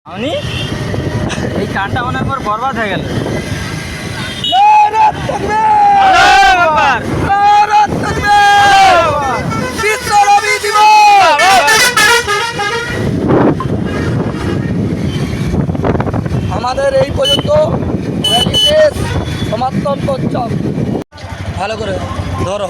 আমি এই কানটা ওনার পর বরবাদ হয়ে গেল। আমাদের এই পর্যন্ত র্যালিতে সমর্থন করছ, ভালো করে ধরো।